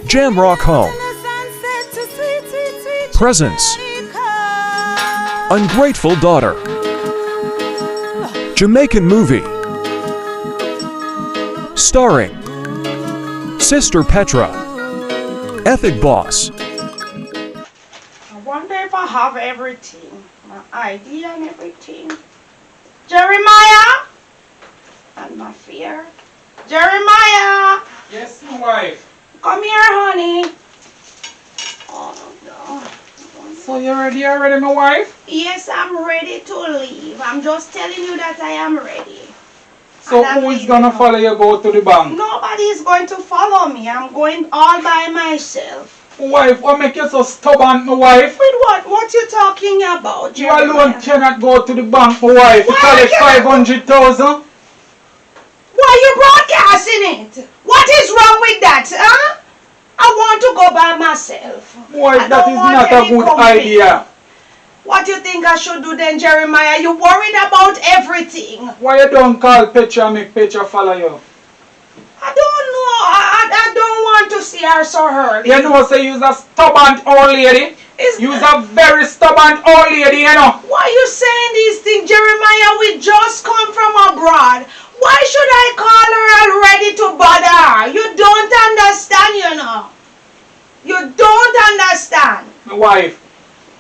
Jamrock Home. Presents. Ungrateful Daughter Jamaican Movie. Starring Sister Petra, Ethic Boss. I wonder if I have everything, my ID and everything. Jeremiah! And my fear. Jeremiah! Yes, my wife. Come here, honey. Oh, no. So you're ready already, my wife? Yes, I'm ready to leave. I'm just telling you that I am ready. So who is gonna follow you go to the bank? Nobody is going to follow me. I'm going all by myself. Wife, what make you so stubborn, my wife? With what? What you talking about, You Jeremiah? alone cannot go to the bank, my wife. You collect 500,000. Why are you broadcasting it? What is wrong with that, huh? I want to go by myself. Wife, that is not a good idea. What do you think I should do then, Jeremiah? You worried about everything. Why you don't call Petra and make Petra follow you? I don't know. I don't want to see her so hurt. You know, say you're a stubborn old lady. You're a very stubborn old lady, you know. Why are you saying these things, Jeremiah? We just come from abroad. Why should I call her already to bother her? You don't understand, you know. You don't understand. My wife,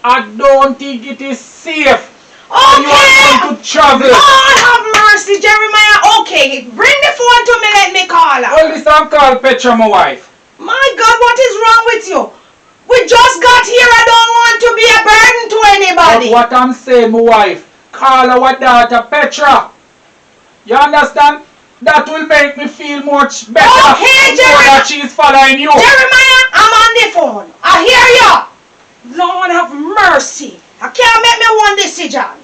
I don't think it is safe. Okay. You are going to travel. Lord have mercy, Jeremiah. Okay, bring the phone to me. Let me call her. Well, listen, call Petra, my wife. My God, what is wrong with you? We just got here. I don't want to be a burden to anybody. But what I'm saying, my wife, call our daughter Petra. You understand? That will make me feel much better. Okay, Jeremiah. That she's following you. Jeremiah, I'm on the phone. I hear you. Lord have mercy. I can't make me one decision.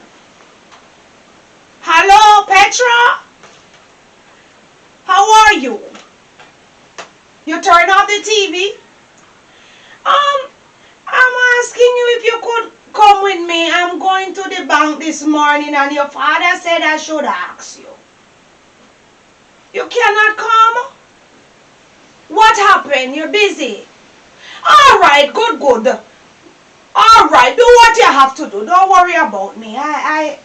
Hello, Petra? How are you? You turn off the TV? I'm asking you if you could come with me. I'm going to the bank this morning and your father said I should ask you. You cannot come? What happened? You're busy. Alright, good. Alright, do what you have to do. Don't worry about me. I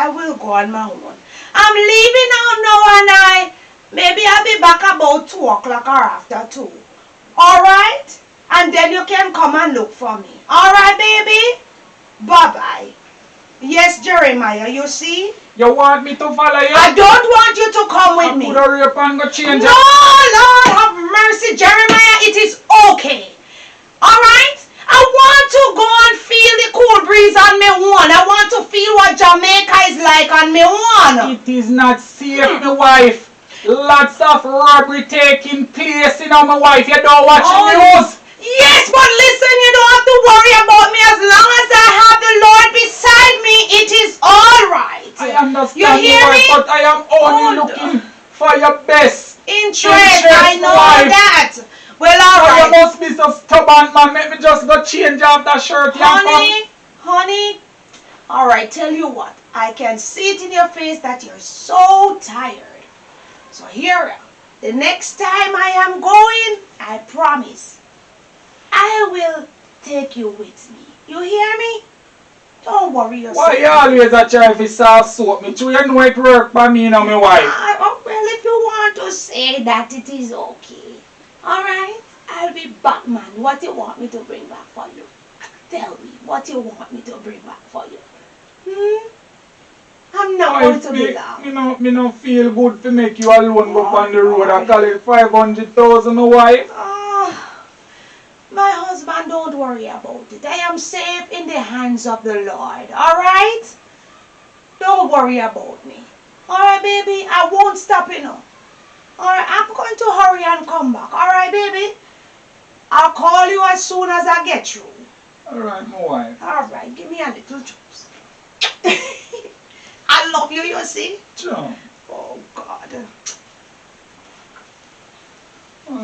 will go on my own. I'm leaving out now and maybe I'll be back about 2 o'clock or after 2. Alright? And then you can come and look for me. Alright, baby? Bye-bye. Yes, Jeremiah, you see? You want me to follow you? I don't want you to come with me. I could hurry up and go change No, Lord have mercy, Jeremiah. It is okay. Alright? I want to go and feel the cool breeze on me one. I want to feel what Jamaica is like on me one. It is not safe, my wife. Lots of robbery taking place, you know, my wife. You don't watch the news. Yes, but listen, you don't have to worry about me. As long as I have the Lord beside me, it is alright. I understand, you hear my wife, me? but I am only looking for your best Interest, I know wife. that. Well, You alright. must be so stubborn, man. Make me just go change off that shirt. Honey, alright, tell you what. I can see it in your face that you're so tired. So here, the next time I am going, I promise, I will take you with me. You hear me? Don't worry yourself. Why you always a try to soft soap me? You know it work for me, you know, my wife. Well, if you want to say that, it is okay. Alright? I'll be back, man. What you want me to bring back for you? Tell me what you want me to bring back for you. I'm not going to be long. Me no feel good to make you alone go on the road and collect 500,000, my wife. My husband, don't worry about it. I am safe in the hands of the Lord. Alright? Don't worry about me. Alright, baby? I won't stop, you know. Alright, I'm going to hurry and come back. Alright, baby? I'll call you as soon as I get through. Alright, my wife. Alright, give me a little juice. I love you, you see? Sure. Oh, God.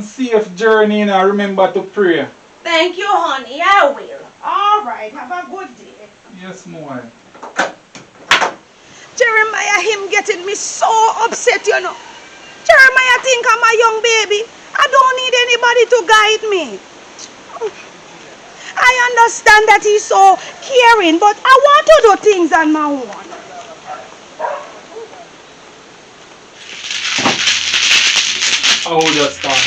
Safe journey, and remember to pray. Thank you, honey. I will. Alright, have a good day. Yes, my wife. Jeremiah, him getting me so upset, you know. Jeremiah think I'm a young baby. I don't need anybody to guide me. I understand that he's so caring, but I want to do things on my own. How old you start?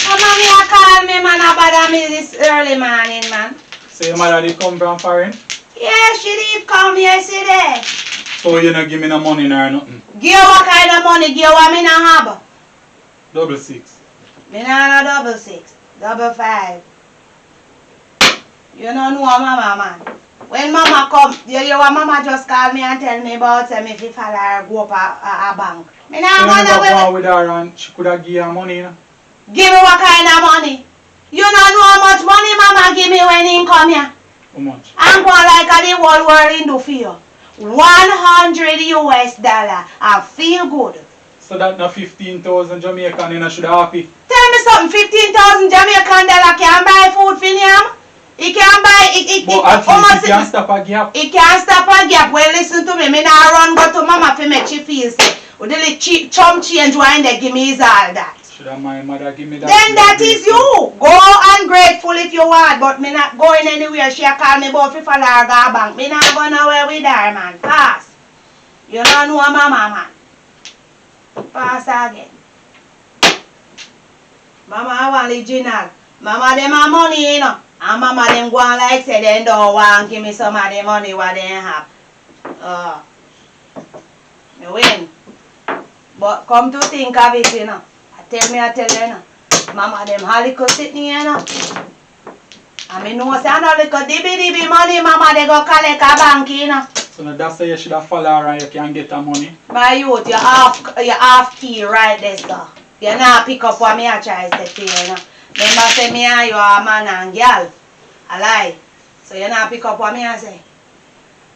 Mama, me a call me, man, about me this early morning, man. So your mother did come from foreign? Yeah, she did come yesterday. So you not give me no money nor nothing? Give what kind of money? Give what me not have? 666. Me not no 66, 55. You don't know mama, man. When mama come, your mama just call me and tell me about say me fi follow her go up a bank. Me not So gonna you never go with her and she could have give you money, you know? Give me what kind of money? You don't know how much money mama give me when he come here. How much? I'm going like the whole world in do for you. $100 US and feel good. So that no 15,000 Jamaican you know should happy. Tell me something, 15,000 Jamaican dollar can buy food for him? He can buy it. But at least he can stop a gap. He can't stop a gap. Well, listen to me. Me now run go to mama for make she feel sick. With the little cheap chum change wine they give me is all that. Should have my mother give me that? Then that is you. Go ungrateful if you want, but me not going anywhere. She a call me about fi follow her go bank. Me not going nowhere with her, man. Pass. You don't know mama, man. Pass again. Mama I want original. Mama them have money, you know. And mama them go on like say they don't want give me some of the money what they have. Me win. But come to think of it, you know. I tell you, you know. Mama them halico sitting here, you know. I mean, no say no little dibby money, mama they go collect a bank, you know. So now that's say you should have follow her and you can get her money. My youth, you half key right there, sir. You not pick up what me I try to say to you, you know. Remember say me and you are a man and girl. I lie. So you not pick up what me I say.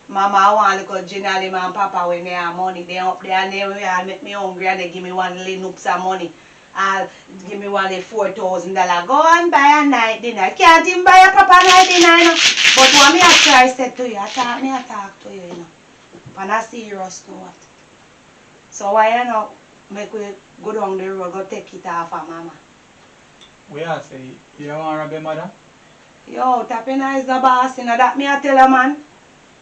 Mama, I want to go generally and papa when me have money. They up there and they will make me hungry and they give me one little noops of money. I'll give me one little $4,000. Go and buy a night dinner. Can't even buy a proper night dinner, you know. But what me I try to say to you, I talk to you, you know. On a serious note. So why you know make we go down the road, go take it off of mama. We are say, you don't want to rob your mother? Yo, Tapina is the boss, you know that me I tell her, man.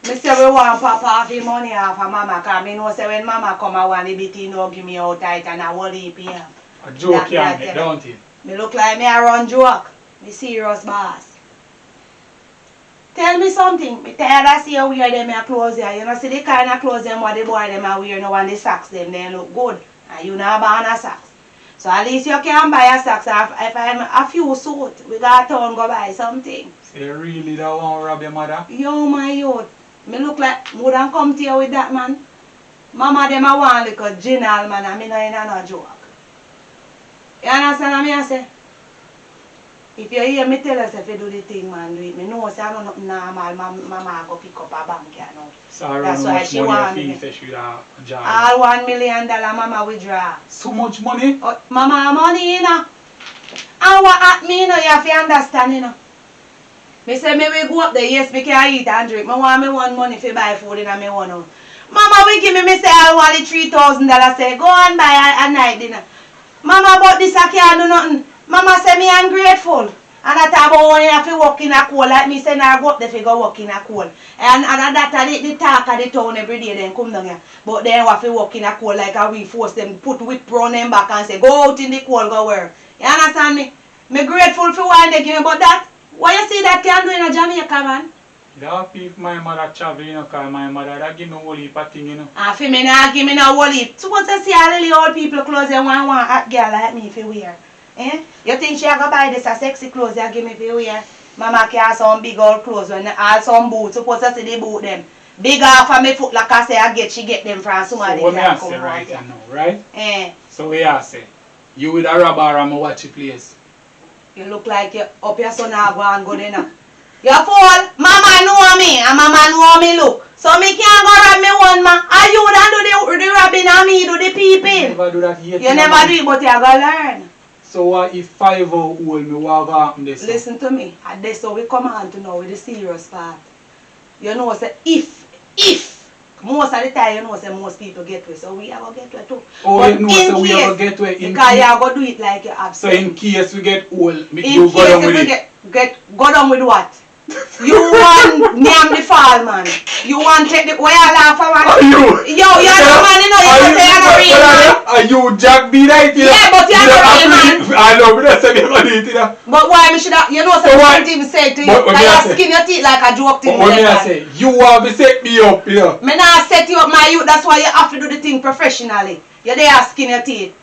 Me say we want papa off the money off of mama, because me know say when mama come I want the bit you know give me out tight and I worry him. A joke you make, don't it? Me look like me a run joke. Me serious boss. Tell me something. Me tired of see how wear them a clothes here. You know see the kind of clothes them what the boy them a wear now and the socks them they look good. And you not buy a socks. So at least you can buy a socks if I'm a few suit. We got town go buy something. So you really don't want to rob your mother? Yo my youth. Me look like more than come to you with that man. Mama them a want like a general man and me no in a no joke. You understand what I say? If you hear me tell us if you do the thing, man, do it. Me know say I know nothing normal. Mama go pick up a bank, you know. So I That's don't know why much she money want you me. feel say she should have a job. All $1 million mama withdraw. So much money? Oh, mama money, you know. And what at me, you know, you have to understand, you know. Me say me we go up there, yes, me can eat and drink. Me want me one money for buy food in me one house. Mama we give me say I want the $3,000 say go and buy a night dinner. Mama but this I can't do nothing. Mama say me ungrateful. And that about when you have to work in a coal like me say now go up there to go work in a coal. And that the talk of the town every day then come down here. But then you have to work in a coal like we force them put whip round them back and say go out in the coal go work. You understand me? Me grateful for what they give me but that what you see that can do in a Jamaica man? That if my mother travel, you know, because my mother that give me a whole heap of thing, you know. And for me now give me no whole heap. Suppose you see all the old people clothes they want hot girl like me if you wear. Eh? You think she go buy this a sexy clothes you give me for wear? Mama carry some big old clothes when all some boots. Suppose you see the boot them. Big off of me foot like I say she get them from somebody. So what me I say right now, right? Eh. So we I say, you with a robber and watch the place. You look like you up your son go and go there now. You fool, mama know me and mama know me look. So me can't go rob me one man. And you don't do the robbing and me do the peeping. You never do that yet. You never do it but you go learn. So what if 5 old me what go happen this? Listen to me. And this so we come on to know with the serious part. You know say if Most of the time, you know, say most people get to it, so we are going to get to it too. Oh, but you know, in so we case, are going to get to it in because you case. are going to do it like you have So said. in case we get old, In you go case down if with we it. go down with what? You want name the fall, man. You want take the where you laugh at, man. Are you? Yo, you're the man, you know, you say you're not real, man. Are you Jack B right here? Yeah, but you're not real, man. I know, but that's a bit of it, you know. But why me should have, you know, So some why- people say to you, But what me I that you say? skin your teeth like a joke thing. What me I like say? You want to set me up, you know. me not set you up, my youth. That's why you have to do the thing professionally. You're there skin your teeth.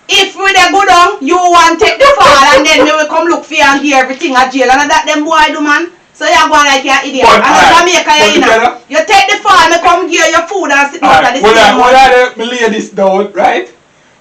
If we dey go down, you want take the fall and then me will come look for you and give everything at jail. And that them boy do, man. So you're going like you're idiot. But, And in Jamaica, you're in. together? You take the fall, me come give you your food and sit down at the When same I lay this down, right?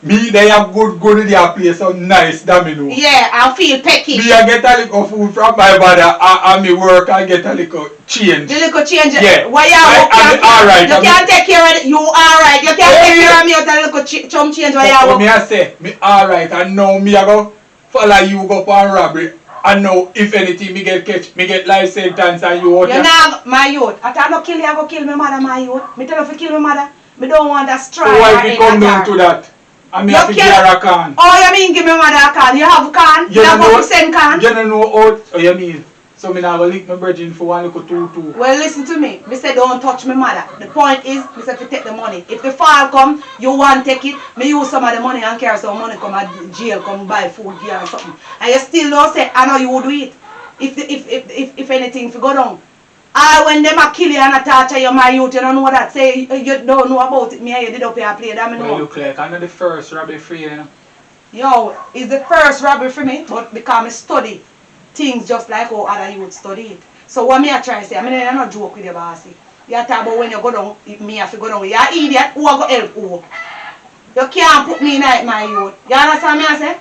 Me, they have good in their place, so nice, damn you know. Yeah, I feel pecky. Me, I get a little food from my mother, and me work, I get a little change. The little change. Yeah. Why you I'm alright. You can't take care of it. You alright. You can't take care of me with a little chum change why But you me I say, me alright, and now me I go follow you go for robbery. And now, if anything, me get catch, me get life sentence and you out You here. know, my youth. If I don't kill you, I go kill my mother, my youth. Me tell you to kill my mother. Me don't want that So strike. why we come down to that? And me You have to give can't- her a can. Oh, you mean give me mother a can? You have a can? You have know- to send can? You don't know how, oh you mean, so me now go link my virgin for one little 2-2. Well, listen to me. Me say don't touch my mother. The point is, me say to take the money. If the fall come, you want take it. Me use some of the money and carry some money come at jail, come buy food gear or something. And you still don't say, I know you would do it. If anything, if you go down. When them a kill you and a torture you, my youth, you don't know that. Say you don't know about it. Me and you did up here play that, me Well, know. look like I'm not the first robbery free, you know. Yo, it's the first robbery for me, but because I study things just like how other youth study it. So what me I try to say, I mean, I'm not joke with you, bossy. You talk about when you go down, if me have to go down with you. You're idiot, who I go help who? You can't put me in it, my youth. You understand me I say?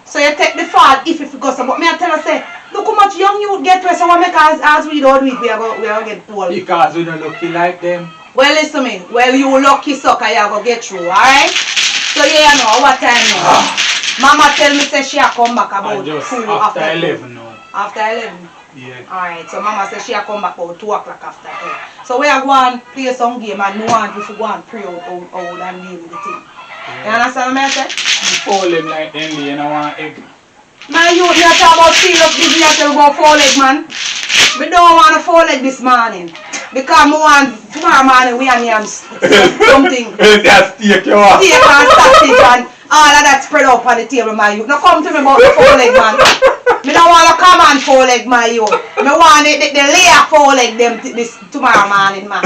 So you take the fall if you go so, but me I tell you say, look how much young youth get to, so what make as we don't do it, we are going to get old. Because we don't lucky like them. Well, listen to me. Well, you lucky sucker, you go get through, alright? So yeah, you know, what time now? Mama tell me say she a come back about 2 just after 11 now. After 11? Yeah. Alright, so mama says she a come back about 2 o'clock after 10. So we are going to play some game and we want you to go and pray out and deal with the thing. You understand what I say? Before them like them, you know, want egg. My youth, you talk about serious business, you go 4 leg, man. We don't want a 4 leg this morning. Because we want tomorrow morning we and yam something. That's steak you want. Steak and sausage and all of that spread up on the table, my youth. Now come to me about the 4 leg, man. Me don't want a common 4 leg, my youth. Me want the layer 4 leg them this tomorrow morning, man.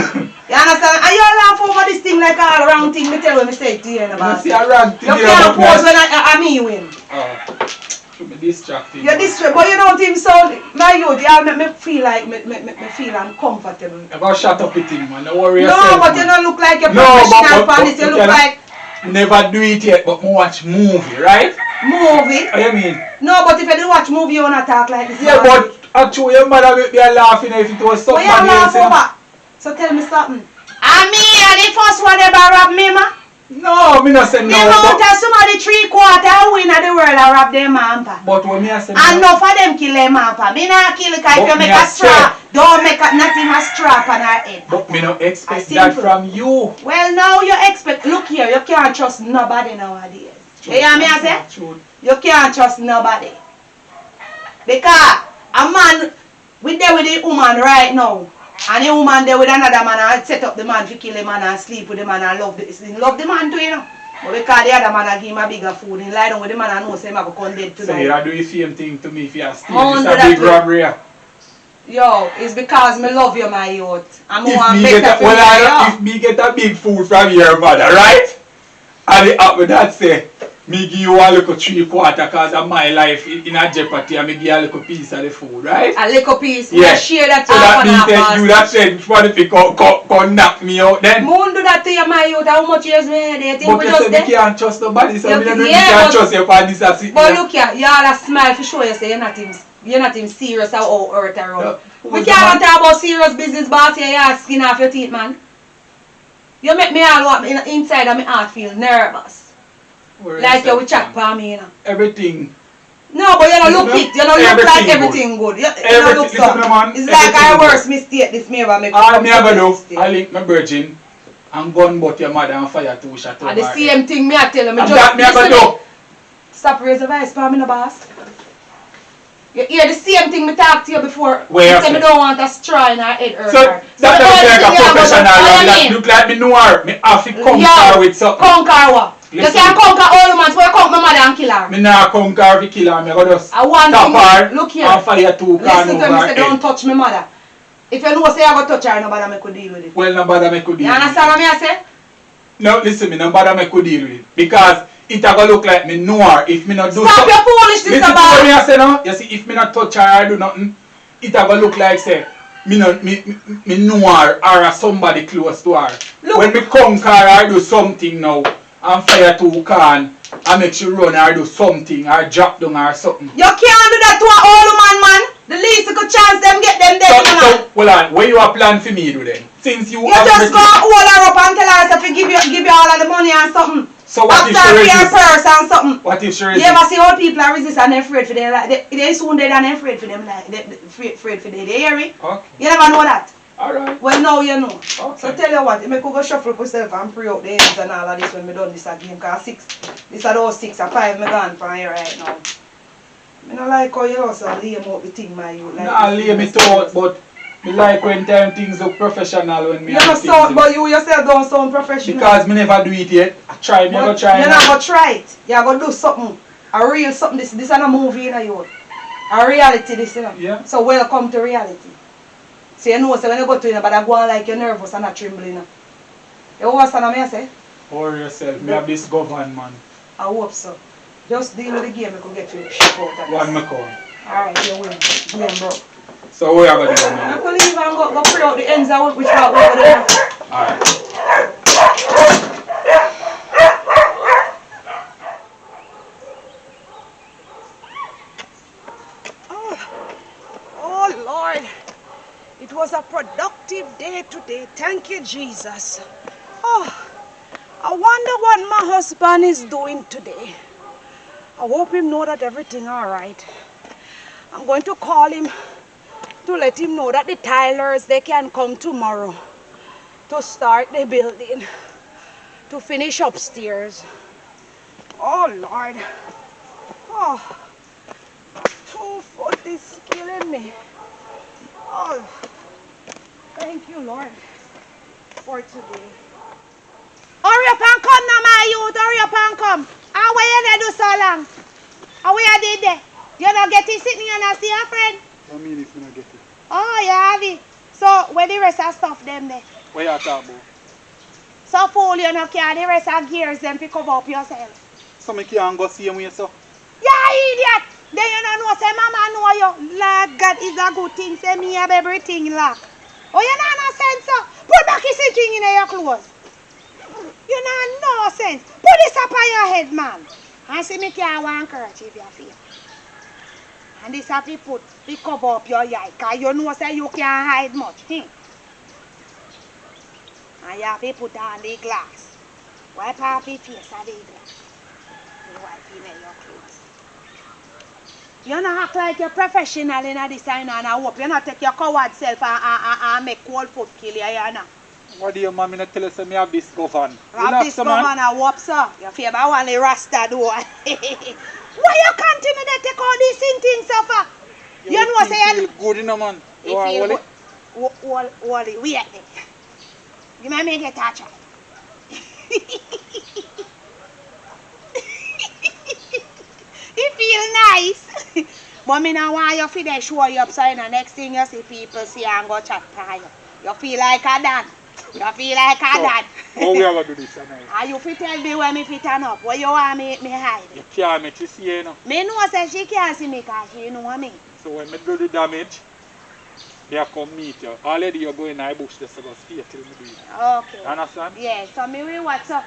You understand? And you laugh over this thing like all wrong thing. Me tell you, me say it to you, You man. see a rant You can't pose when I me win. Should be distracted. You're distracted, but you don't think so. My youth, you make me feel like me feel uncomfortable. You gotta shut up with him, man. Don't worry No, yourself, but man. you don't look like you're No, professional but for this. You look you like never do it yet, but me watch movie, right? movie. What you mean? No, but if you do watch movie, you wanna talk like this. Yeah, but actually your mother make me laughing if it was But somebody you laugh else. You know? over. So tell me something. I mean, the first one ever rob me, ma. No, me not say The no. amount But, of somebody 3/4 win of the world I rob their mama. but when me I say And no, enough of them kill their mama. Me not kill it because if But you make me a a strap, don't make nothing a strap on her head. but me no expect A that simple. from you. Well, now you expect, look here, you can't trust nobody nowadays. You hear me I say? True. You can't trust nobody. Because a man, we there with the woman right now. And the woman there with another man and set up the man to kill the man and sleep with the man and love the man too, you know. But because the other man give him a bigger food, he lie down with the man and know say him a go come dead So tonight. you do the same thing to me if you are stealing. Mo It's do a that big too. robbery. Yo, it's because me love you, my youth. And me If want me better get for a, you. well, if me get a big food from your mother, right? And the app with that say, me give you a little 3/4 because of my life in a jeopardy and me give you a little piece of the food, right? A little piece. Yeah. We share that So that half and means half. that you that said for if you come knock me out then. Moon do that to you, my youth. How much years me they think But we you just say there? we can't trust nobody, so You- we don't know yeah, we can't but- trust you for this and sit But there. look here, you all a smile for sure you say you're not him serious or all hurt around. Yeah. We Who's the can't man? talk about serious business, boss. You have skin off your teeth, man. You make me all what inside of my heart feel nervous. Worry Like you yourself, will chat man. for me, you know. Everything No, but you don't look it. You don't look like Everything everything good. You don't Everything, look listen so. to me, man. It's like Everything our good. worst mistake this may ever make. All me ever do, I link my virgin and gun but your mother and fire 2 shots over And the her same head. thing me I tell you. Me And just that me ever listen do. me. Stop raising voice for me, no boss. You hear the same thing me talk to you before. Where You you say me say? don't want a straw in her head or So her. that the doesn't only like a thing you have to do- professional. what you That mean? look like me know her. Me have to conquer Yo, with something. conquer what? You Listen. can't conquer all humans, so you conquer my mother and kill her. Me nah conquer to kill her. Me go just I want tap her thing, look here. and fire 2 can Listen over to me, her say don't head. touch my mother. If you know say I go touch her, nobody make could deal with it. Well, nobody me could deal You with understand what it. me I say? No, listen me, nobody me could deal with it. Because it a go look like me know her if me not do Stop something. your foolishness Listen to what about. me I say now. You see, if me not touch her or do nothing, it a go look like say me know her or somebody close to her. Look. When me conquer her do something now and fire 2 can and make she run or do something or drop down or something. You can't do that to an old man. The least you could chance them get them dead. So, hold on, what you a plan for me do then? Since you You have just go everything- hold her up and tell her to give you all of the money and something. So what if After she your resist? purse and something. What if she You resist? ever see how people are resist and they're afraid for them? Like they soon dead and they're afraid for them. Like they afraid for them. They hear me? Okay, You never know that. alright. Well, now you know. Okay. So tell you what, I could go shuffle myself and pray out the ends and all of this when I done this game. Because 6, this are those 6 or 5 me gone from here right now. I don't like how you also lay them out the thing, my you. Like Nah, lay me thought, but me like when time things look professional when me You have don't things sound, in. but you yourself don't sound professional. Because me never do it yet. I try, me But go try you're now. not going to try it. You're going to do something. A real something. This is not a movie, you know, you. A reality, this, you know. Yeah. So welcome to reality. So you know, so when you go to it, but I go on like you're nervous and not trembling. You understand what I say? Or yourself, me have this govern man. I hope so. Just deal with the game, you could get you shit out of this. One me come. Alright, you win. Game, bro. So what you have to do I now? could leave and go pray out the ends of which part we're going to do. Alright. Oh Lord, it was a productive day today. Thank you, Jesus. Oh, I wonder what my husband is doing today. I hope him know that everything all right. I'm going to call him to let him know that the tilers, they can come tomorrow to start the building, to finish upstairs. Oh Lord. Oh. 2 foot is killing me. Oh, thank you, Lord, for today. Hurry up and come now, my youth. Hurry up and come. How where you there do so long? How where you did there? You not getting sitting and I see your friend? What mean if you not get it? Oh, you have it. So, where the rest of stuff them there? What you talk about? So, fool, you not care the rest of gears them pick up yourself. So me can't go see him with so? You idiot! Then you don't know, say mama know you. Lord God is a good thing. Say me have everything locked. Oh, you not no sense, so. Put back this thing in your clothes. You not no sense. Put this up on your head, man. And see me can't want kerchief your face. And this have to put, to cover up your eye. Because you know, say you can't hide much. And you have to put on the glass. Wipe off your face of the glass. You wipe in your clothes. You don't act like you're professional in this and I hope you not take your coward self and make cold foot kill you, you know. What do your mommy not tell us me have this govern? Have this governor, hope so. You feel I want the rasta do. Why you continue to take all these things so far? You know say you feel good in a man. You are feel Wally? Wally, wait there. You might make it touch. It feel nice. But me now want you feel they show you up so the next thing you see people see and go chat to you. You feel like a dad. You feel like a dad. How we ever do this tonight? And you fit tell me when me fit turn up. What you want me hide? You can't make you see you know. Me know say she can't see me because she know me. So when me do the damage, they come meet you. Already you're going in the bush just to go stay till me do it. Okay. Understand? Yeah, so me will watch so.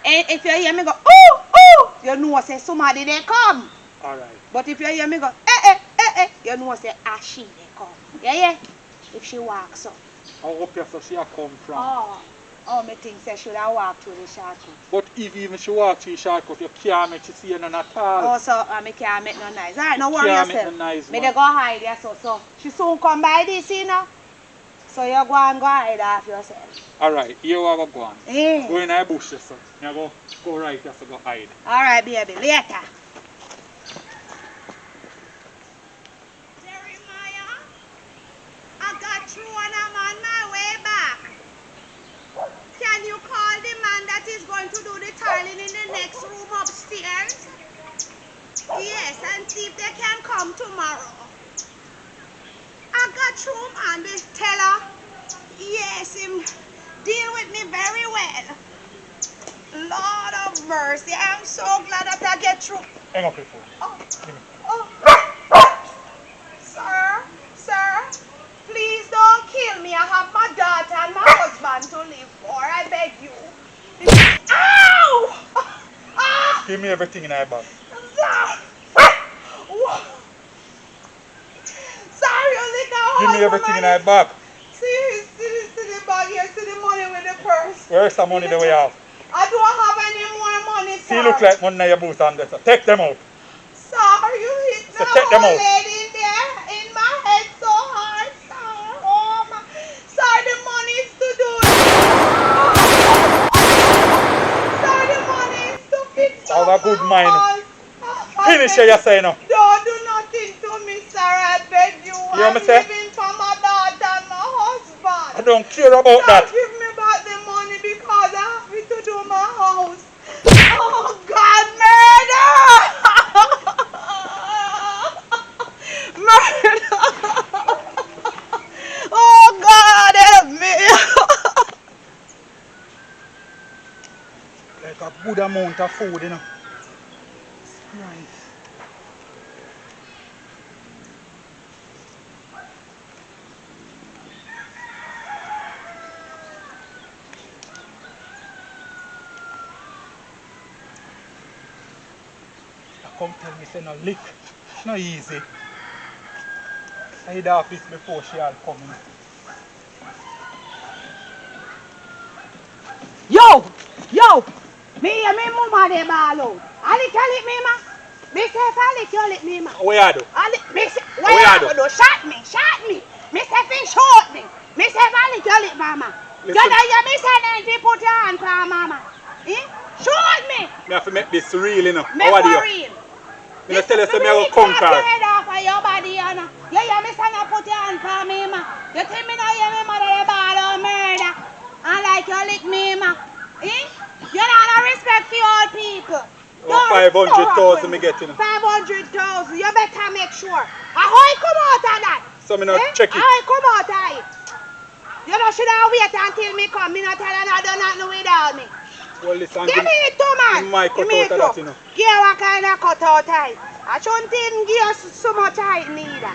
And if you hear me go, ooh, ooh, you know say somebody they come. Alright. But if you hear me go, you know say she they come. Yeah, yeah. If she walks up. How up here so she a come from? Oh. Oh, me think she should have walked through the shortcut. But if even she walk through the shortcut, you can't make she see you none at all. Oh, so me can't make no noise. Alright, no worry Can't yourself. make no noise, Me man. dey go hide there so she soon come by this, you know. So you go and go hide off yourself. Alright, here we go on. Eh. Go in the bush, so. You go right, you have to go hide. Alright, baby, later. Jeremiah, I got through and I'm on my way back. Can you call the man that is going to do the tiling in the next room upstairs? Yes, and see if they can come tomorrow. I got through, man. This teller, yes, him deal with me very well. Lord of mercy, I'm so glad that I get through. Hang up your phone. Sir, please don't kill me. I have my daughter and my husband to live for. I beg you. Ow! Ah! Give me everything in my bag. Sorry, you lick out. Give me everything in my bag. See the bag here, see the money with the purse. Where's the money that we have? I don't have any more money, sir. See, look like money in your boots and this. Take them out. Sir, you hit So the take them whole out. lady in there, in my head so hard, sir. Oh my. Sir, the money is to do it. Sir, the money is to fix Have a good mind. house. Finish what you're saying now. Don't do nothing to me, sir. I beg you. hear I'm me say? living for my daughter and my husband. I don't care about Sir, that. give me back the money because I have to do my house. Oh, God, murder! Murder! Oh, God, help me! Like a good amount of food, you know. Right. Come tell me say no lick. It's not easy. I hid off this before she all come in. Yo! Me and me mama de balo. Ali can lick me, ma. Me say if I lick you, lick me, ma. What you do? Ali, me say, What you do? Shot me. Me say if shoot me. Me say if I lick you, lick mama. You Listen. know you me say then you put your hand for mama. Eh? Shoot me. Me have to make this real, you know. Me How are for you? real. Me tell you say me really have to conquer. your head off of your body, you know. You hear me say no put your hand for me, ma. You think me no hear me mother the ball or murder. And like you lick me, ma. Eh? You don't have respect for old people. Oh, 500,000 me getting. 500,000. You better make sure. How you come out of that? So me not check it. How you come out of it? You know should have wait until me come. Me not tell you not do nothing without me. Well, listen, Give me it too, man. my cut Give me out it of that, too. you know. Give what kind of cut out height? I shouldn't even give you so much height neither.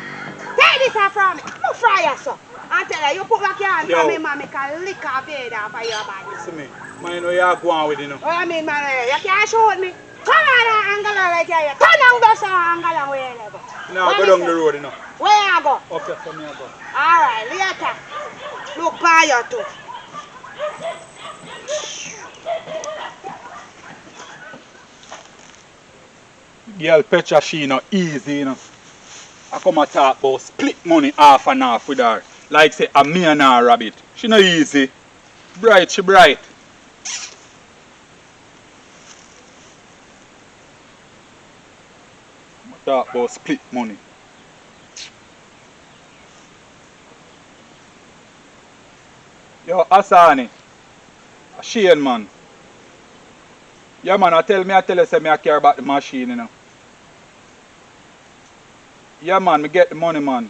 Take this off from me. No fry you so. I tell you, you put back your hand Yo. from me, man, make a lick of head off of your body. See me. Man, you know you are going with, you know. What I mean, man, you can't shoot me. Turn on that angle like you. Turn on this angle and where you go. Now go down the road, you know. Where you go? Okay, so me I go. Alright, later. Look by you too. Girl, Petra, she no easy, you know. I come and talk about split money half and half with her. Like say, a me and her rabbit. She no easy. Bright, she bright. Talk about split money. Yo, Asani. A Shane, man. Yeah, man, I tell you, say me I care about the machine, you know. Yeah, man, me get the money, man.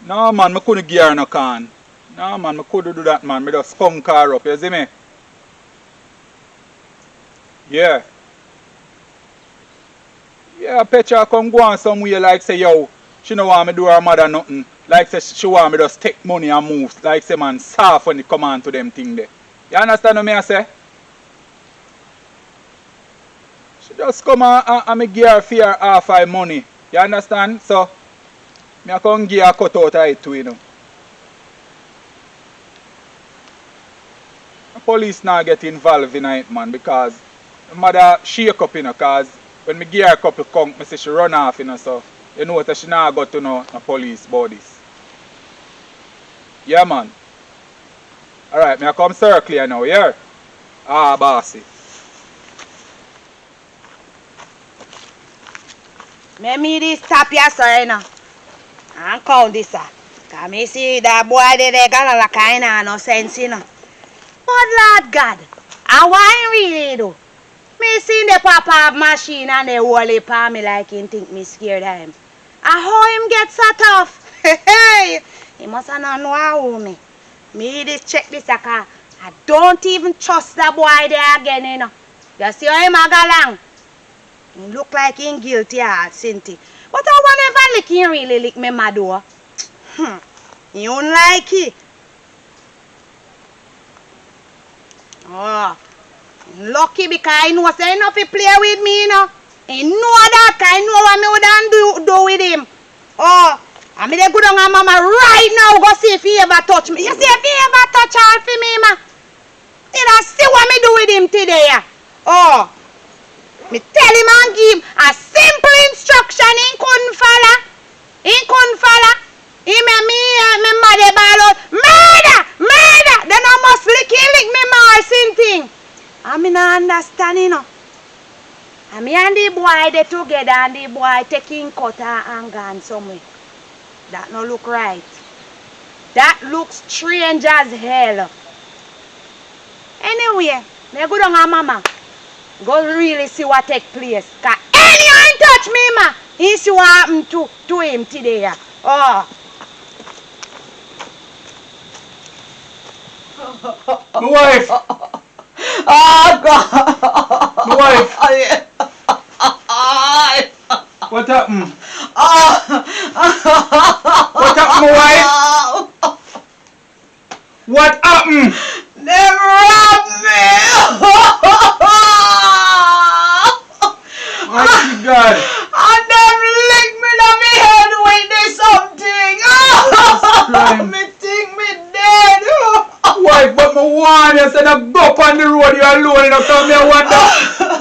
No, man, me couldn't give her no can. No, man, me couldn't do that, man. Me just skunk her up, you see me? Yeah. Yeah, Petra come go on somewhere like say, yo, she no want me do her mother nothing. Like say she want me just take money and move. Like say, man, soft when it come on to them thing there. You understand what me I say? She just come and me give her fear half her money. You understand? So, me I come give her cut out of it too, you know. police now get involved in it, man, because the mother shake up, you know, because when me give her a couple conk, me say she run off, you know, so you know that she now got to know the police about this. Yeah, man. Alright, me I come circle here now, yeah? Ah, bossy. Me this stop here, sir, you know. And count this, sir. Because me see that boy there got a kind of no sense, you know. But Lord God, I want really do. Me see the papa of machine and the whole pa me like him think me scared of him. And how him get so tough? Hey, he must not know how me. Me this check this because I don't even trust that boy there again, you know. You see how him a go along? He look like him guilty heart, Cinti. But I whenever lick him really lick me mad door. You don't like it. Oh, lucky because I know say enough to play with me, you know. He know that, I know what me would do with him. Oh, I mean, they go down and mama right now go see if he ever touch me. You see if he ever touch her for me, ma. You know, see what me do with him today. Oh, me tell him and give him a simple instruction he couldn't follow. He couldn't follow. He made me mother ball out. Murder! Then I must lick me more thing. I mean, I understand, you know. I mean, and the boy, they together and the boy taking cutter and gone somewhere. That no look right. That looks strange as hell. Anyway, me go down and mama. Go really see what take place. Cause anyone touch me, ma, he see what happened to him today. Oh. My wife! Oh, God. My wife! What happened? What happened, my wife? What happened? They robbed me! My God! And them licked me in my head with this something! Me think me dead! Wife, but my warn you, said I go up on the road, you alone, you tell me I wonder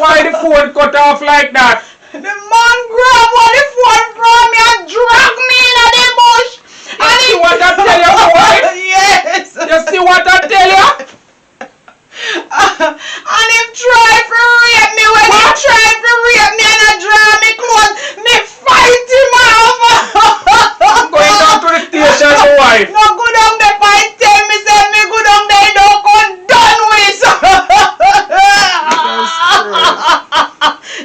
why the phone cut off like that. The man grabbed one the phone from me and dragged me in the bush! You see what I tell you, my wife? Yes! You see what I tell you? And him tried to rape me when he tried to rape me and I draw me close. Me fight him off. I'm going down to the station, my wife. No go down there fight tell me say me go down there don't come done with.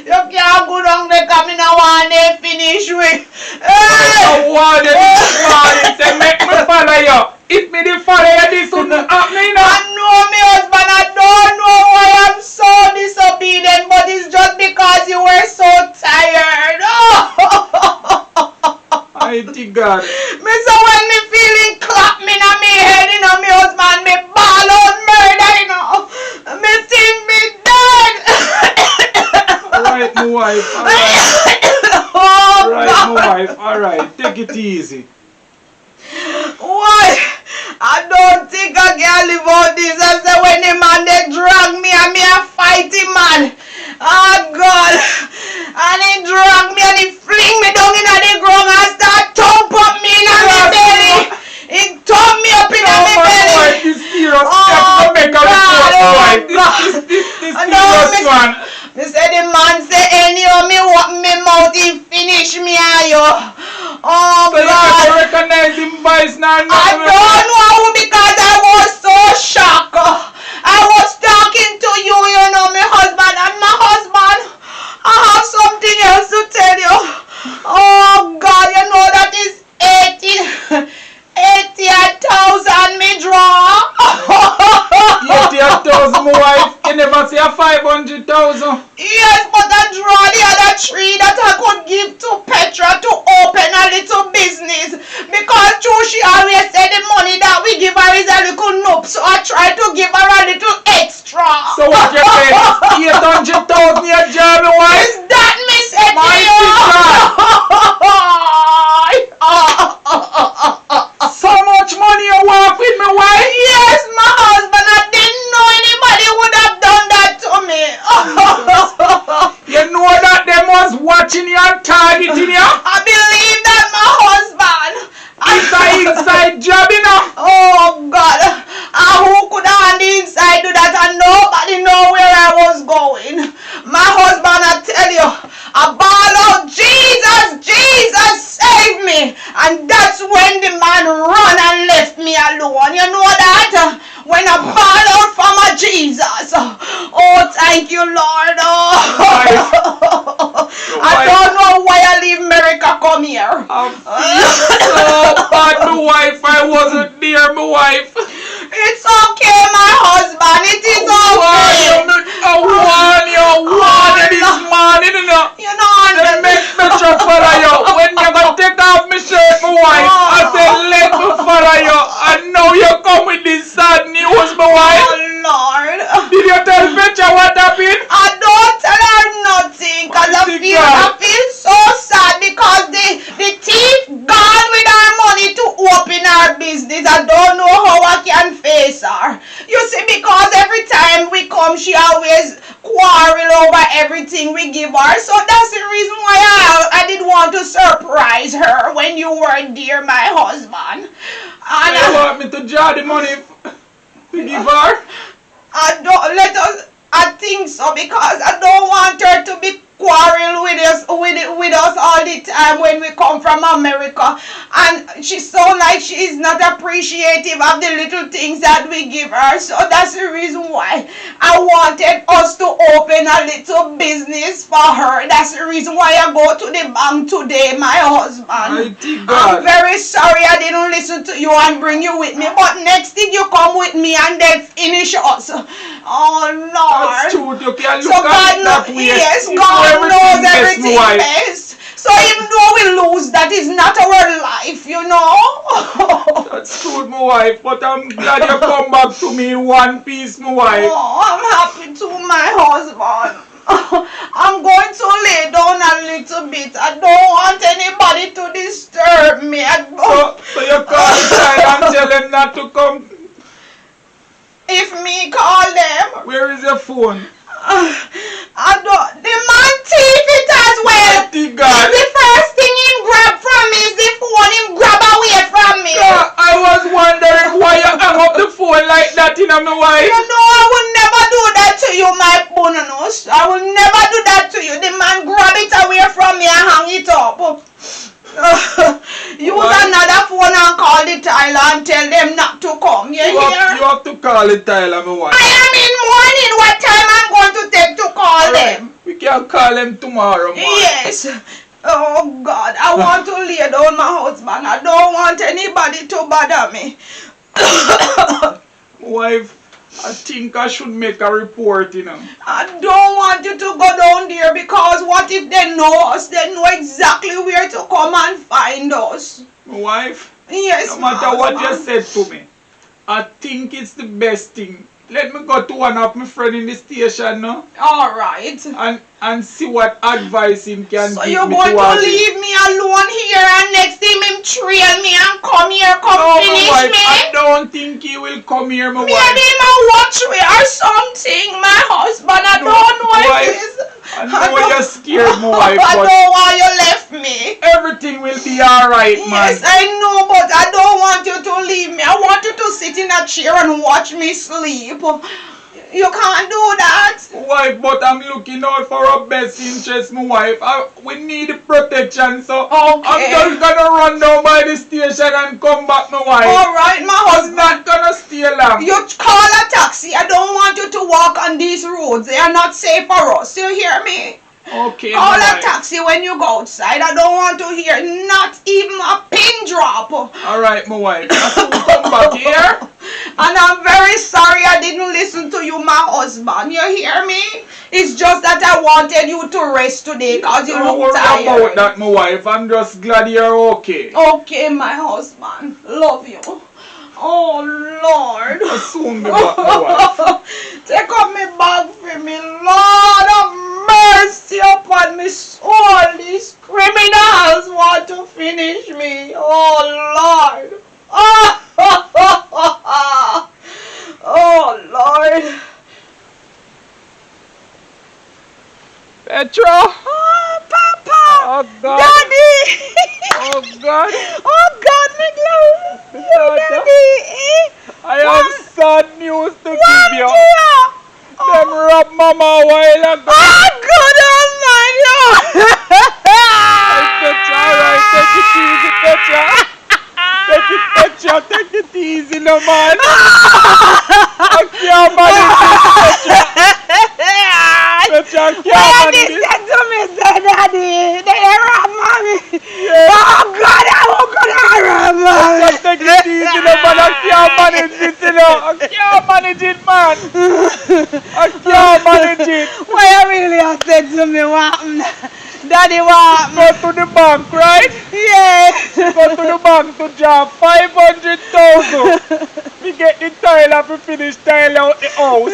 You can't go down there because me no want to finish with. I want it this morning, say make me follow you. If me the follow you, this wouldn't happen, you know. I know me husband, I don't know why I'm so disobedient, but it's just because you were so tired. Mighty God. Me so when me feeling clap me in my head, you know, me husband, me ball out murder, you know. Me think me dead. Alright, my wife, alright. Oh, Alright, God. my wife, alright. Take it easy. Why? I don't think I can live out this. I say when the man they drag me and me a fighting man. Oh God. And he drag me and he fling me down in the ground and start thump up me in my belly. He thump me up in my belly. Wife, this serious Oh, step to make a report, my wife. God. This No, serious one. Me say the man say any of me open me mouth he finish me and you. Oh So you God. can recognize him voice now. I don't know because I was so shocked. I was talking to you, you know, my husband and my husband. I have something else to tell you. Oh God, you know that is 80,000 me draw. 80,000, my wife. You never say a 500,000. Yes, but I draw the other 3 that I could give to Petra to open a little business. Because true, she always said the you, Lord. Oh. Wife. I don't know why I leave America come here. I feel so bad, my wife. I wasn't there, my wife. It's okay, my husband. It is okay. I warn you this morning, you know. You know, They make Petra follow you. When you gonna take off my shirt, my wife, I said, let me follow you. I know you come with this sad news, my wife. Oh, Lord. Did you tell Petra what happened? I don't tell her nothing because I feel so sad because the thief gone with our money to open our business. I don't know how I can face her. You see, because every time we come, she always quarrel over everything we give her. So that's the reason why I did want to surprise her when you weren't there, my husband. And You want me to draw the money to give her? I think so because I don't want her to be quarrel with us all the time when we come from America, and she sounds like she is not appreciative of the little things that we give her. So that's the reason why I wanted us to open a little business for her. That's the reason why I go to the bank today, my husband. I'm very sorry I didn't listen to you and bring you with me, but next thing you come with me and then finish us. Oh Lord. That's true. You can So look God at that way. yes, God knows everything best, best. So even though we lose, that is not our life, you know. That's true, my wife. But I'm glad you come back to me in one piece, my wife. Oh, I'm happy to, my husband. I'm going to lay down a little bit. I don't want anybody to disturb me. So you call the child and tell them not to come. If me call them, Where is your phone? I don't. The man thief it as well. Mighty God. The first thing he grab from me is the phone. Him grab away from me. Yeah, I was wondering why you hung up the phone like that, you know, my wife. You know I will never do that to you, my bonus. I will never do that to you. The man grab it away from me and hang it up. Use another phone and call the Tyler and tell them not to come. You hear? You have to call the Tyler, my wife. I am in mourning. What time I'm going to take to call them? We can call them tomorrow, man. Yes. Oh God, I want to lay down my husband. I don't want anybody to bother me. Wife, I think I should make a report, you know. I don't want you to go down there because what if they know us? They know exactly where to come and find us. My wife, Yes, no matter what you husband. said to me, I think it's the best thing. Let me go to one of my friends in the station now All right. and see what advice him can So give you're me going to towards it. leave me alone here and next time him trail me and come here, come No, my finish wife, me? I don't think he will come here, my Maybe wife. my watch me or something, my husband. I No, don't know if wife, it's... I know you're scared, my wife, I but know why you left me. everything will be alright, man. Yes, I know, but I don't want you to leave me. I want you to sit in a chair and watch me sleep. You can't do that. Wife, but I'm looking out for our best interest, my wife. We need protection, so I'm Okay. just gonna run down by the station and come back, my wife. All right, my I'm husband. not gonna stay long. You call a taxi. I don't want you to walk on these roads. They are not safe for us. You hear me? Okay, Call my a wife. taxi when you go outside. I don't want to hear not even a pin drop. Alright, my wife. I soon come back here. And I'm very sorry I didn't listen to you, my husband. You hear me? It's just that I wanted you to rest today because you Don't look worry about tired. that, my wife. I'm just glad you're okay. Okay, my husband. Love you. Oh, Lord. I'll soon be back, my wife. Take up my bag for me. Lord of mercy upon me soul. These criminals want to finish me. Oh, Lord. Oh, Lord. Petra! Oh, Papa. Oh, God. Daddy. Oh, God. Oh, God, me love you, Daughter. Daddy. I have sad news to give What, you. dear? Them robbed Mama a while ago. Oh, good almighty. Petra, alright, take it easy, Petra. Take it easy, no man. I can't manage this, Petra. me go to the bank to draw 500,000. Me get the tile to finish tile out the house.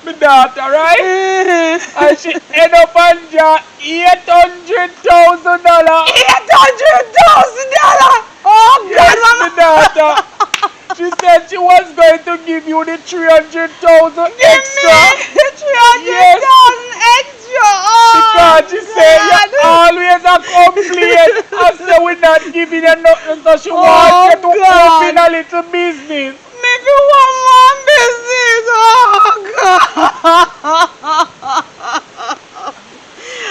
My daughter, right? And she end up and draw $800,000. $800,000! Oh, God, Yes, Mama. my daughter. She said she was going to give you the 300,000 extra. $300,000 extra! Oh, Because she said you God. always a complain and say we're not giving you nothing, so she Oh, wants you to God. open a little business. Maybe one more business. Oh, God.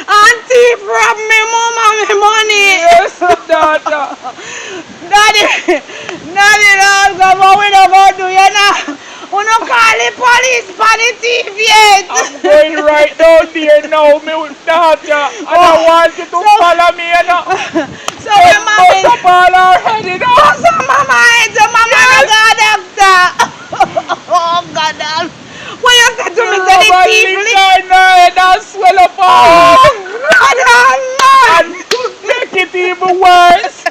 Auntie, rob me, mama, me money. Yes, daughter. Daddy, Lord, God, what we not going to do, you know? We not call the police for the thief yet. I'm going right down there now, my daughter. And I want you to follow me, you know. So, we mommy. Put up all our head, you know. So, mama, it's a mama, God, doctor. Oh, God, what you said to me, say the thief lick her head and swell up all. Oh, God, And to make it even worse,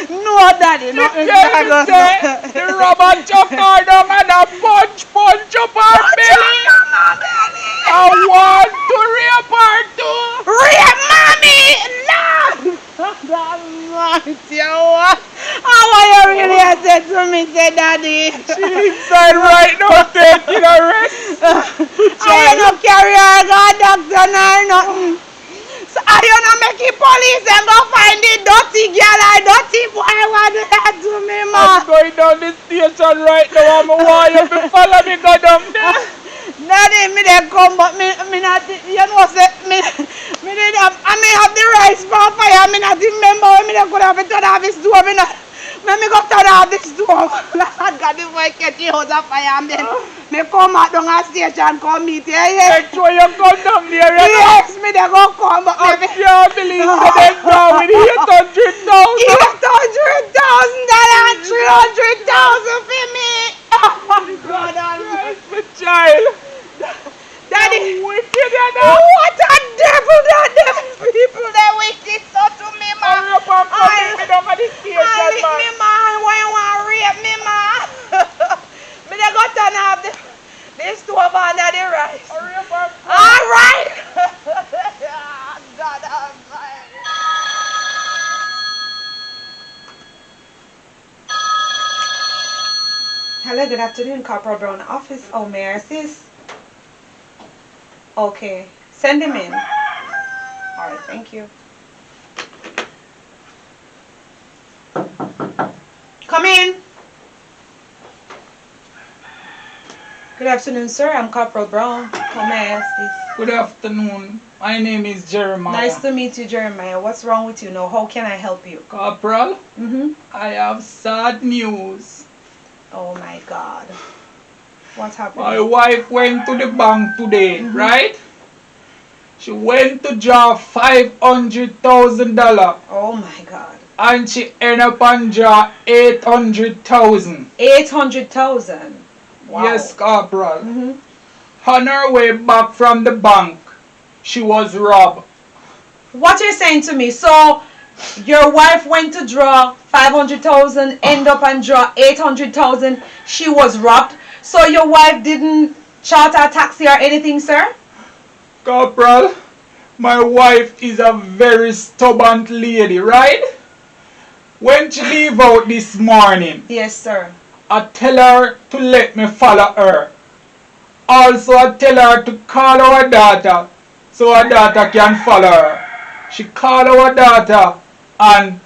no, Daddy, no. the rubber chuck her down and a punch up her belly. I want to rape her too. Rape mommy! No! God almighty, how are you really said to me, say Daddy? She inside right now taking a rest. I don't carry her, God, doctor, nor nothing. So I don't make the police and go find the dirty girl or dirty boy what do that to me, I'm ma? going down the station right now and I want you to follow me go down there. Daddy, me they come, but me not, you know, say, me did have, I may have the rice for fire, me not remember when me they could have turn off this door, me not, me go turn off this door. Lord God, if I catch the house of fire, and then me come out down a station, come meet you, yeah. Make sure you come down there, you know. Yes, me they go come, but I maybe can't believe that they down with $800,000. $800,000 and $300,000 for me. Oh, God, Christ, my child. Daddy, Wicked, you know. what a devil that them people that wicked so to me, man. Hurry up and come in me down at the station, I man. me, man. Why you want to rape me, man? Me they got to have the stove under the rice. Hurry up and come. All right. God almighty. Hello, good afternoon, Corporal Brown office. Oh, may I assist? Okay, send him in. All right, thank you. Come in. Good afternoon, sir. I'm Corporal Brown. How may I assist? Good afternoon. My name is Jeremiah. Nice to meet you, Jeremiah. What's wrong with you now? How can I help you? Corporal, Mm-hmm. I have sad news. Oh my God. What's happening? My wife went to the bank today, right? She went to draw $500,000 Oh my God. and she ended up and draw 800,000. 800,000. Wow. Yes, Corporal. Mm-hmm. On her way back from the bank, she was robbed. What you're saying to me? So your wife went to draw 500,000, end up and draw 800,000. She was robbed. So your wife didn't charter a taxi or anything, sir? Corporal, my wife is a very stubborn lady, right? When she leave out this morning, Yes, sir. I tell her to let me follow her. Also, I tell her to call our daughter so our daughter can follow her. She called our daughter and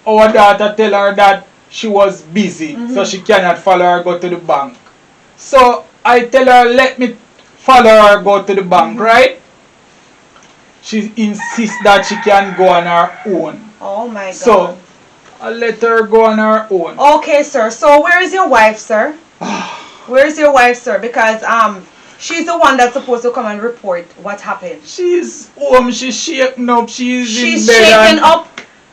our daughter tell her that she was busy, so she cannot follow her go to the bank. So I tell her let me follow her go to the bank, right? She insists that she can go on her own. Oh my God. So I let her go on her own. Okay, sir. So where is your wife, sir? Where is your wife, sir? Because she's the one that's supposed to come and report what happened. She's home, she's shaken up, she's in bed. Shaken up.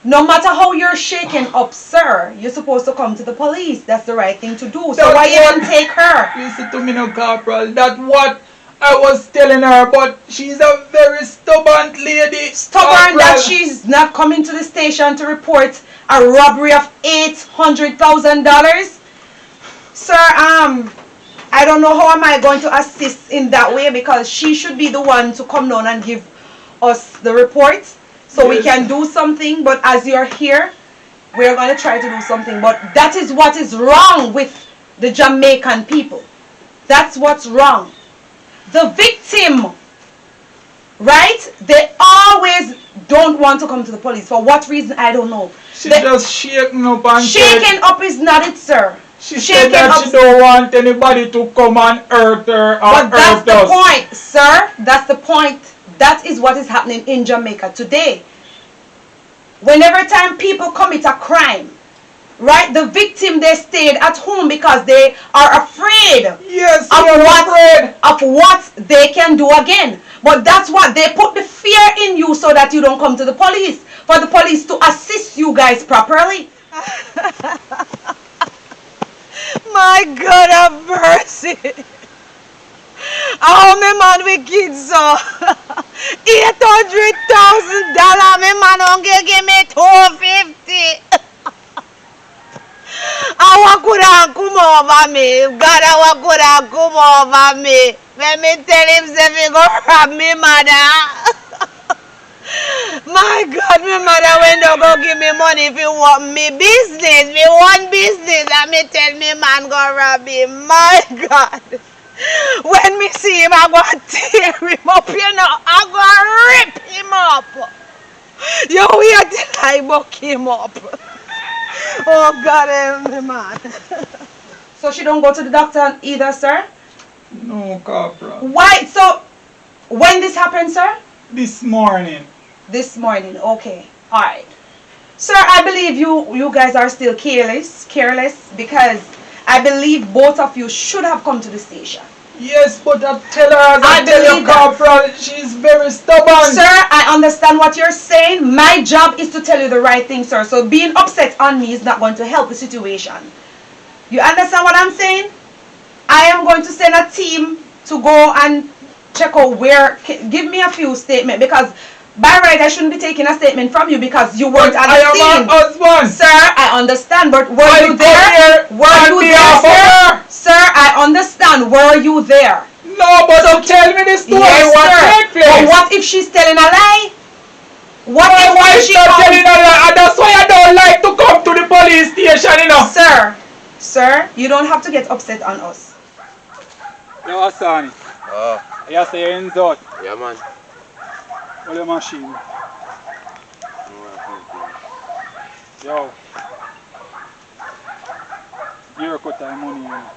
No matter how you're shaken up, sir, you're supposed to come to the police. That's the right thing to do. So That's why you what- didn't take her? Listen to me now, Corporal. That what I was telling her, but she's a very stubborn lady. Stubborn that she's not coming to the station to report a robbery of $800,000. Sir, I don't know how am I going to assist in that way, because she should be the one to come down and give us the report so we can do something. But as you're here, we're going to try to do something. But that is what is wrong with the Jamaican people. That's what's wrong. The victim, right? They always don't want to come to the police. For what reason, I don't know. She just shaking up and shaking up is not it, sir. She said that she don't want anybody to come and hurt her or but that's hurt us. the point, sir. That's the point. That is what is happening in Jamaica today. Whenever time people commit a crime, right, the victim, they stayed at home because they are afraid of what they can do again. But that's what they put the fear in you so that you don't come to the police, for the police to assist you guys properly. My God have mercy. Oh, my man with kids, so $800,000, my man only give me $250. I could have come over me. God, I could have come over me. Let me tell him say he go rob me mother. My God, my mother when they go give me money if you want me business. Me want business. Let me tell me man go rob him. My God. When me see him, I go tear him up, you know. I go rip him up. You wait till I buck him up. Oh God, man. So she don't go to the doctor either, sir? No, Corporal. Why? So when this happened, sir? This morning. This morning, okay. Alright. Sir, I believe you guys are still careless, because I believe both of you should have come to the station. Yes, but I tell her, I tell you, Corporal, she's very stubborn. Sir, I understand what you're saying. My job is to tell you the right thing, sir. So being upset on me is not going to help the situation. You understand what I'm saying? I am going to send a team to go and check out where. Give me a few statements, because by right I shouldn't be taking a statement from you because you weren't at the scene. I am her husband. Sir, I understand, but were you there? Were you there, sir? Sir, I understand. Were you there? No, but so tell me the story. Yes, what sir. But what if she's telling a lie? What if she's telling a lie? And that's why I don't like to come to the police station, you know. Sir, you don't have to get upset on us. Yo, Asani. You say you're in Zot. Yeah, man. Hold your machine. Yo. You're cut time money, you know.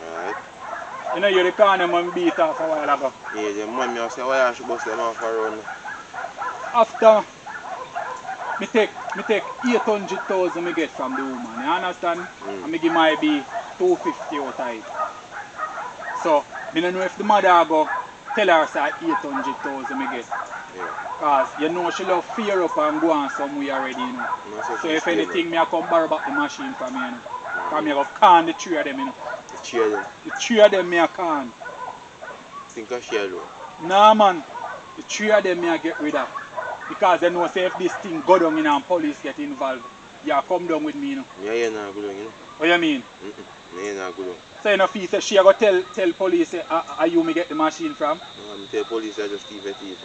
Alright. You know, you're the kind of man beat off a while ago. Yeah, the man, I say, why I should bust them off around. After me take 800,000 me get from the woman, you understand? And me give my be 250 out of it. So, I don't know if the mother go tell her say 800,000 me get. Yeah. Cause you know she love fear up and go on somewhere already, you know. So if anything, me I come borrow back the machine from me, you know. Cause me I go can the three of them, you know. The three of them? The three of them me I can. Think I share though? Nah man, the three of them me I get rid of. Because they know say if this thing go down, you know, and police get involved, you come down with me, you know. Yeah, not good, you know. What you mean? Yeah, not good. So you know, fee say she go tell police say, are you me get the machine from? No, I tell police I just leave it easy.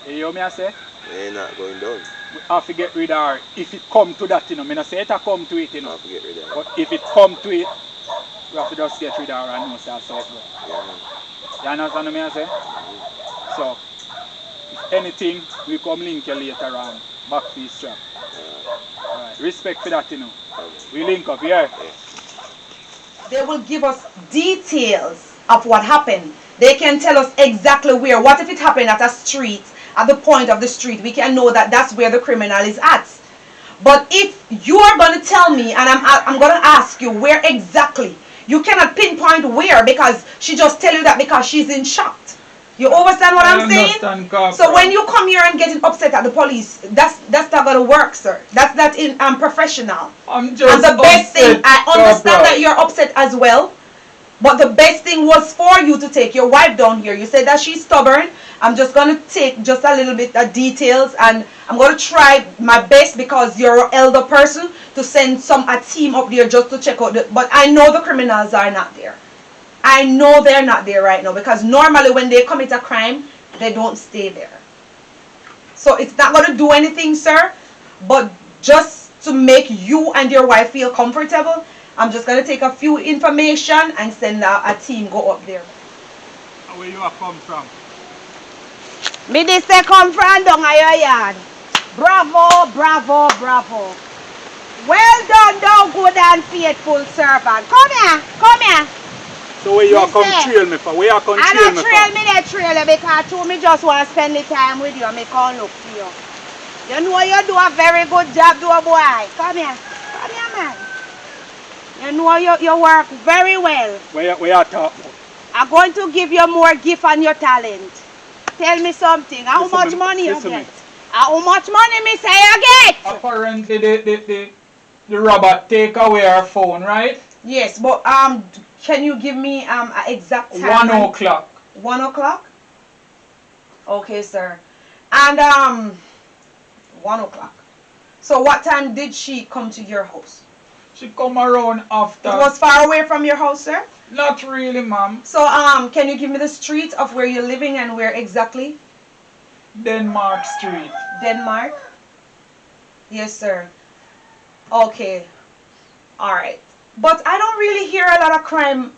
You hear me I say? Yeah, not going down. We have to get rid of her. If it come to that, you know, I don't say it come to it, you know. I have to get rid of her. But if it come to it, we have to just get rid of her and know say that's how it goes. Yeah, man. You understand what I say? So, if anything, we come link you later on. Back to this trap. Alright, respect for that, you know. We link up, yeah? They will give us details of what happened. They can tell us exactly where. What if it happened at a street, at the point of the street? We can know that that's where the criminal is at. But if you are going to tell me, and I'm going to ask you where exactly, you cannot pinpoint where, because she just tell you that because she's in shock. You understand what I'm saying? So when you come here and getting upset at the police, that's not gonna work, sir. That's not unprofessional. I'm just and the best thing, I understand Corporal. that you're upset as well, But the best thing was for you to take your wife down here. You said that she's stubborn. I'm just going to take just a little bit of details, and I'm going to try my best, because you're an elder person, to send a team up there just to check out. But I know the criminals are not there. I know they're not there right now, because normally when they commit a crime, they don't stay there. So it's not going to do anything, sir. But just to make you and your wife feel comfortable, I'm just going to take a few information and send a team go up there. Where you have come from? Me this say come from down at your yard. Bravo, bravo, bravo. Well done, thou good and faithful servant. Come here, come here. So where you have come Listen, trail me for? Where you have come I trail don't me trail for? me, they trail you, because you me just want to spend the time with you. Me can't look for you. You know you do a very good job, do a boy. Come here, man. You know you work very well. Where you talk about? I'm going to give you more gift on your talent. Tell me something. How Listen much me, money you listen get? me. How much money me say you get? Apparently the robber take away our phone, right? Yes, but can you give me an exact time? 1 o'clock. 1 o'clock? Okay, sir. And 1 o'clock. So what time did she come to your house? She come around after. It was far away from your house, sir? Not really, ma'am. So can you give me the street of where you're living and where exactly? Denmark Street. Denmark? Yes, sir. Okay. All right. But I don't really hear a lot of crime.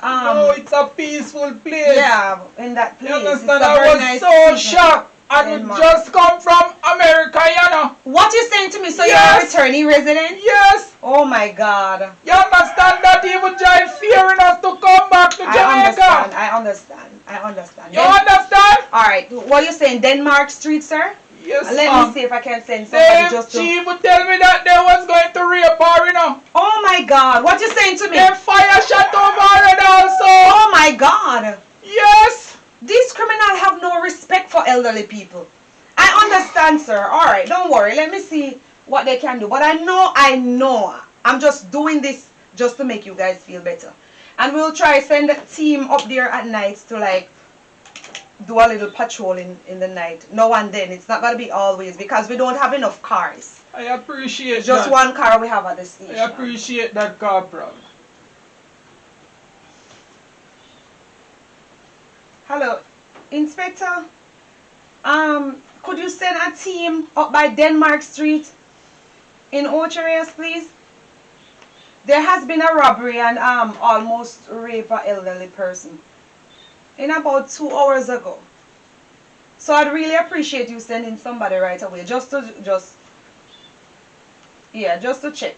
No, it's a peaceful place. Yeah, in that place. You It's understand? a I very was nice so season. shocked. And we Denmark. just come from America, you know. What you saying to me? So Yes. you're a returning resident? Yes. Oh my God. You understand that even drive fearing us to come back to Jamaica? I understand. You understand? All right. What you saying? Denmark Street, sir? Yes, Let ma'am. me see if I can send somebody just to. She would tell me that they was going to rape her, you know. Oh my God. What you saying to me? They fire shot over her and also. Oh my God. Yes. These criminals have no respect for elderly people. I understand, sir. All right. Don't worry. Let me see what they can do. But I know. I'm just doing this just to make you guys feel better. And we'll try send a team up there at night to like do a little patrol in the night. Now and then. It's not going to be always because we don't have enough cars. I appreciate Just that. one car we have at the station. I appreciate that, Corporal. Hello, Inspector. Could you send a team up by Denmark Street in Ocheres, please? There has been a robbery and almost rape an elderly person in about 2 hours ago. So I'd really appreciate you sending somebody right away just to check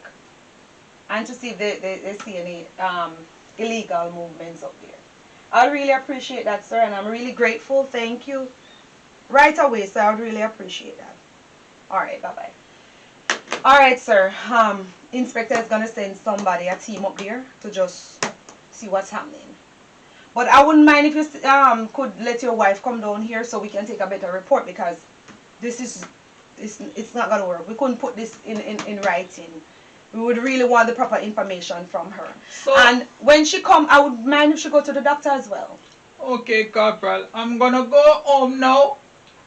and to see if they see any illegal movements up there. I'd really appreciate that, sir, and I'm really grateful. Thank you. Right away, sir. I would really appreciate that. All right, bye-bye. All right, sir. Inspector is going to send somebody, a team up there, to just see what's happening. But I wouldn't mind if you could let your wife come down here so we can take a better report, because it's not going to work. We couldn't put this in writing. We would really want the proper information from her. So, and when she come, I would mind if she go to the doctor as well. Okay, Corporal. I'm going to go home now.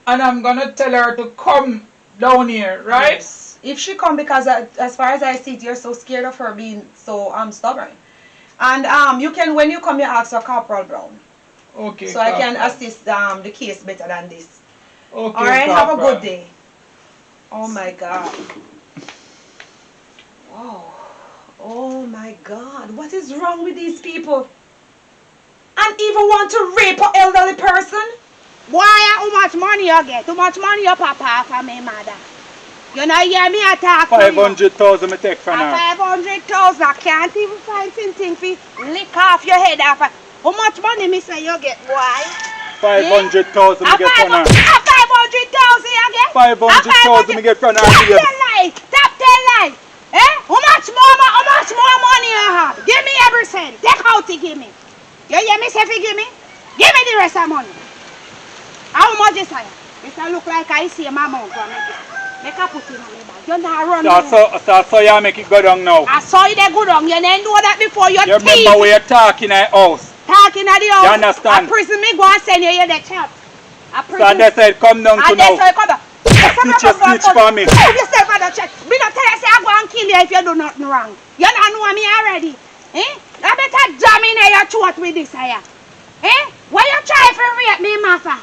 And I'm going to tell her to come down here, right? Yes. If she come, because as far as I see it, you're so scared of her being so stubborn. And you can, when you come, you ask for Corporal Brown. Okay, So Corporal. I can assist the case better than this. Okay, All right, have a Corporal. good day. Oh my God. Wow. Oh my God. What is wrong with these people? And even want to rape an elderly person? Why how much money you get? How much money your papa for me, mother? You know, hear me attack 500,000 me take from her. 500,000. I can't even find something for lick off your head off. How much money me say you get, boy? 500,000 me get from her. 500,000 you get? 500,000 me get from her. Stop tell lie. Stop tell lie. Eh? How much more money you have? Give me every cent. Take out to give me. You hear me say give me? Give me the rest of money. How much is it? It look like I see my mouth. Make a put in on my bag. You're not running. So you make it go down now. I saw you there good on. You didn't know that before. Your You teeth. remember where you're talking in the house. Talking at the house. You understand? A prison me go and send you here the chat. A prison. So they said come down to And they now. say come down. Snitch for me. Move yourself out of the check. Me not tell you say I go and kill you if you do nothing wrong. You don't know me already. Eh? I better jam in your throat with this here. Eh? Why you try to rape me, Martha?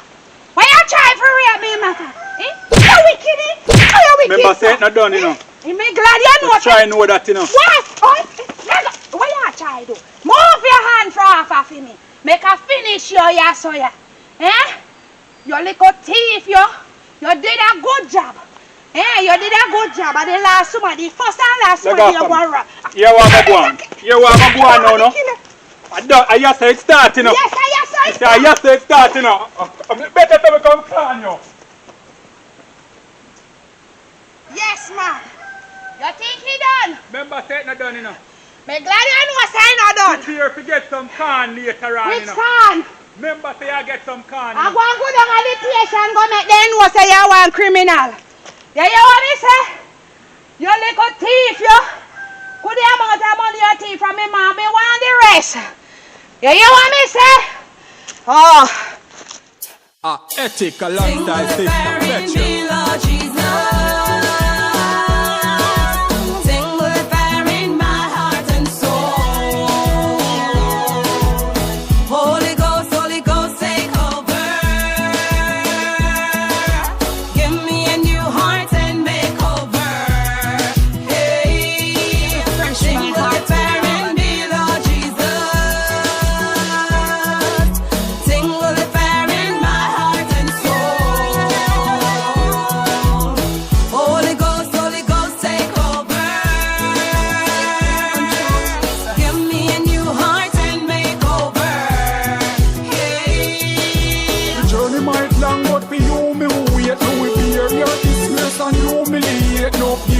Why you try to rape me, Martha? Eh? You wicked, eh? You wicked. Remember say it not done, you know. I'm glad you know. Just try and know that, you know. What? Oh, what you try to do? Move your hand from off of me. Make a finish you, yeah, so yeah. Eh? You little thief, you. You did a good job. Eh? You did a good job. And the last one, the first and last one, you go wrong. You want to go on? You want to go on now, no? I just say it start, you know. Yes, I saw it. I just say it start, you know. Better to come clean, you. Yes, man. You think he done? Remember say it not done, you know. Me glad you know say he not done. Here to get some corn later on, Which you know. can? Remember say I get some corn. I go and go down at the place and go make them know say you one criminal. You hear what me say? You little thief, you. Could the amount of money you thief from me, man, me want the rest. You hear what me say? Oh. Ethic alongside Sister Petra.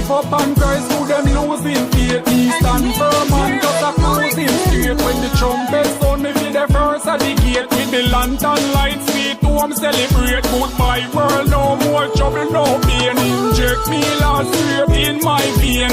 Up and Christ who them losing faith. Me stand firm and just a closing straight. When the trumpet sound me feel the first at the gate. With the lantern lights sweet home celebrate. Goodbye world, no more trouble, no pain. Inject me last straight in my vein.